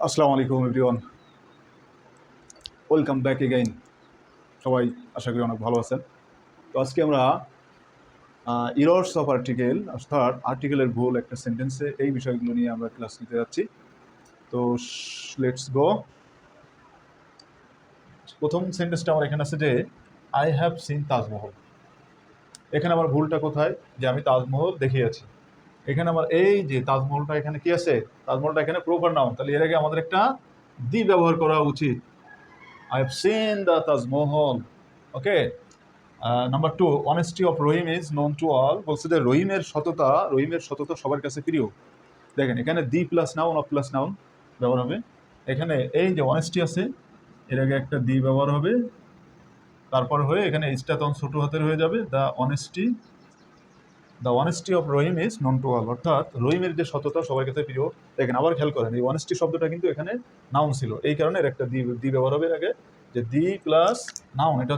আসসালামু আলাইকুম everyone, welcome back again. সবাই আশা করি অনেক ভালো আছেন। তো আজকে আমরা ইরর্স অফ আর্টিকেল, অর্থাৎ আর্টিকেলের ভুল একটা সেন্টেন্সে, এই বিষয়গুলো নিয়ে আমরা ক্লাস নিতে যাচ্ছি। তো লেটস গো। প্রথম সেন্টেন্সটা আমার এখানে আছে যে আই হ্যাভ সিন তাজমহল। এখানে আমার ভুলটা কোথায়? যে আমি তাজমহল দেখিয়েছি। এখানে আমার এই যে তাজমহলটা এখানে কি আছে? তাজমহলটা এখানে প্রপার নাউন, তাহলে এর আগে আমাদের একটা দি ব্যবহার করা উচিত। I have seen the Taj Mahal. Okay. Number two, honesty of Rahim is known to all. বলছে যে রহিমের সততা সবার কাছে প্রিয়। দেখেন এখানে the plus noun of plus noun ব্যবহার হবে। এখানে এই যে অনেস্টি আছে, এর আগে একটা দি ব্যবহার হবে, তারপর হয়ে এখানে ইজটা তখন ছোট হাতের হয়ে যাবে। The honesty of Rahim is known to all, অর্থাৎ রহিমের যে সততা সবার কাছে প্রিয়। দেখেন আবার খেয়াল করেন, এই অনেস্টি শব্দটা কিন্তু এখানে নাউন ছিল, এই কারণে এর একটা দি ব্যবহার হবে এর আগে, যে দি প্লাস নাউন, এটা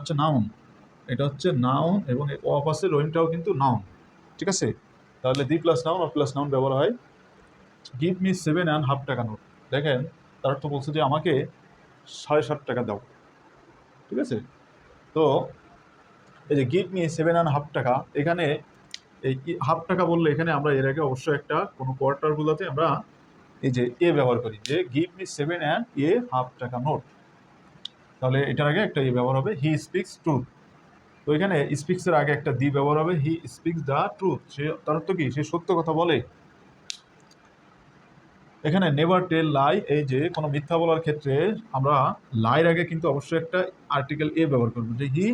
হচ্ছে নাউন, এবং অফ আছে রহিমটাও কিন্তু নাউন। ঠিক আছে, তাহলে দি plus noun of plus noun ব্যবহার হয়। গিভ মি 7.5 টাকা নোট। দেখেন তার অর্থ বলছে যে আমাকে 7.5 টাকা দাও। ঠিক আছে, তো এই যে গিভ মি 7.5 টাকা, এখানে এই হাফ টাকা বললে এখানে আমরা এর আগে অবশ্যই একটা কোনো কোয়ার্টারগুলোতে আমরা এই যে এ ব্যবহার করি, যে গিভ মি 7.5 টাকা নোট, তাহলে এটার আগে একটা এ ব্যবহার হবে। হি স্পিক্স ট্রুথ, তো এখানে স্পিক্স এর আগে একটা দি ব্যবহার হবে। হি স্পিক্স দ্য ট্রুথ, সে, তার অর্থ কি? সে সত্য কথা বলে। এখানে নেভার টেল লাই, এই যে কোনো মিথ্যা বলার ক্ষেত্রে আমরা লাইয়ের আগে কিন্তু অবশ্যই একটা আর্টিকেল এ ব্যবহার করবো, যে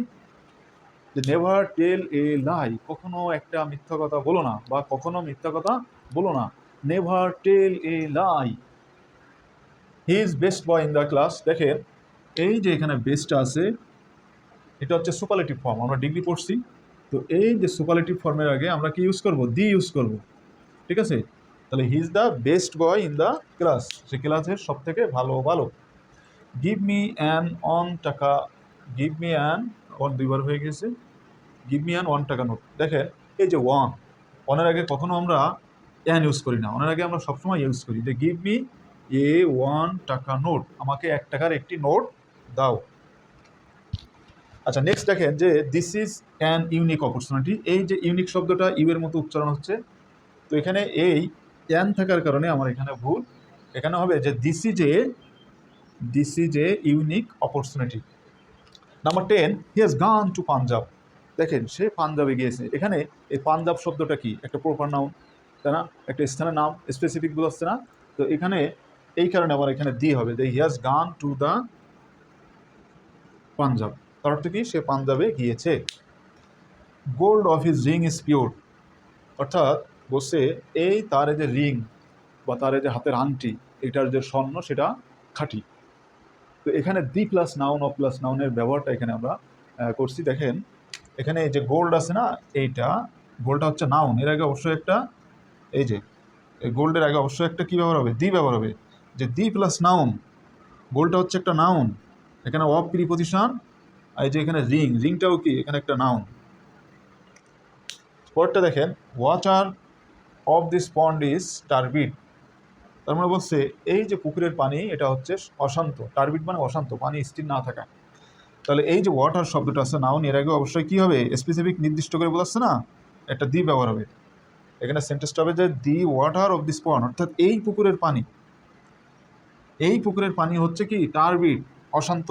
নেভার টেল এ লাই, কখনো একটা মিথ্যা কথা বলো না, বা কখনো মিথ্যা কথা বলো না। Never tell a lie. He is best boy in the class. দেখেন এই যে এখানে বেস্ট আছে, এটা হচ্ছে সুপারলেটিভ ফর্ম, আমরা ডিগ্রি পড়ছি। তো এই যে সুপারলেটিভ ফর্মের আগে আমরা কি ইউজ করব? দি ইউজ করব। ঠিক আছে, তাহলে he is the best boy in the class, সে ক্লাসের সব থেকে ভালো ভালো। গিভ মি অ্যান অন টাকা, গিভ মি অ্যান অন দুইবার হয়ে গেছে, গিভ মি অ্যান 1 টাকা নোট। দেখেন এই যে ওয়ানের আগে কখনো আমরা অ্যান ইউজ করি না, ওনের আগে আমরা সবসময় ইউজ করি যে গিভ মি 1 টাকা নোট, আমাকে 1 টাকার একটি নোট দাও। আচ্ছা, নেক্সট দেখেন যে this is an unique opportunity. এই যে ইউনিক শব্দটা ইউ এর মতো উচ্চারণ হচ্ছে, তো এখানে এই অ্যান থাকার কারণে আমার এখানে ভুল। এখানে হবে যে this is a unique opportunity. Number 10, he has gone to Punjab. দেখেন সে পাঞ্জাবে গিয়েছে। এখানে এই পাঞ্জাব শব্দটা কি? একটা প্রপার নাউন, তাই না? একটা স্থানের নাম, স্পেসিফিক বোঝাচ্ছে না? তো এখানে এই কারণে আমার এখানে দি হবে, যে হি has gone to the Punjab, তার অর্থ কি? সে পাঞ্জাবে গিয়েছে। Gold of his ring is pure, অর্থাৎ বলছে এই তার এই যে রিং বা তার এই যে হাতের আংটি, এটার যে স্বর্ণ সেটা খাঁটি। তো এখানে the plus noun of plus নাউনের ব্যবহারটা এখানে আমরা করছি। দেখেন এখানে এই যে গোল্ড আছে না, এইটা গোল্ডটা হচ্ছে নাউন, এর আগে অবশ্যই একটা, এই যে এই গোল্ডের আগে অবশ্যই একটা কী ব্যবহার হবে? দি ব্যবহার হবে, যে দি প্লাস নাউন। গোল্ডটা হচ্ছে একটা নাউন, এখানে অফ প্রিপজিশন। আর এই যে এখানে রিংটাও কি? এখানে একটা নাউন। পরেরটা দেখেন, water of this pond is turbid. তার মানে বলছে এই যে পুকুরের পানি এটা হচ্ছে অশান্ত। টার্বিড মানে অশান্ত, পানি স্থির না থাকা। তাহলে এই যে ওয়াটার শব্দটা আছে নাউন, এর আগে অবশ্যই কী হবে? স্পেসিফিক নির্দিষ্ট করে বোঝাচ্ছে না, একটা দি ব্যবহার হবে। এখানে সেন্টেন্সটা হবে যে দি ওয়াটার অফ দিস পন্ড, অর্থাৎ এই পুকুরের পানি হচ্ছে কি? টার্বিড, অশান্ত।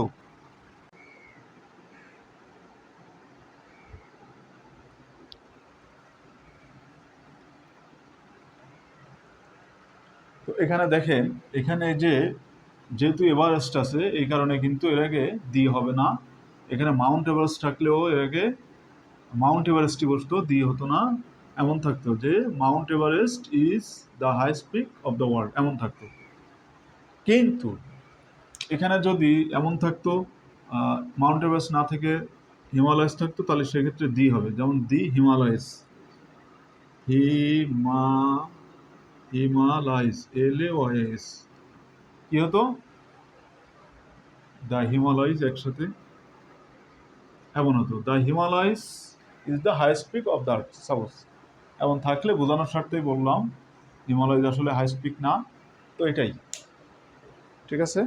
তো এখানে দেখেন, এখানে যেহেতু এভারেস্ট আছে, এই কারণে কিন্তু এর আগে দি হবে না। এখানে মাউন্ট এভারেস্ট থাকলেও এর আগে মাউন্ট এভারেস্টই বসতো, দি হতো না। এমন থাকতো যে Mount Everest is the highest peak of the world, এমন থাকতো। কিন্তু এখানে যদি এমন থাকতো মাউন্ট এভারেস্ট না থেকে হিমালয়াস থাকতো, তাহলে সেক্ষেত্রে দি হবে, যেমন দি হিমালয়াস, হিমা হিমালয়স, LAYS, কি হতো? দ্য হিমালয়স একসাথে এমন হতো, the Himalayas is the highest peak of the earth, suppose. এমন থাকলে বোঝানোর স্বার্থেই বললাম হিমালয়স আসলে হাইস্ট পিক না। তো এটাই। ঠিক আছে?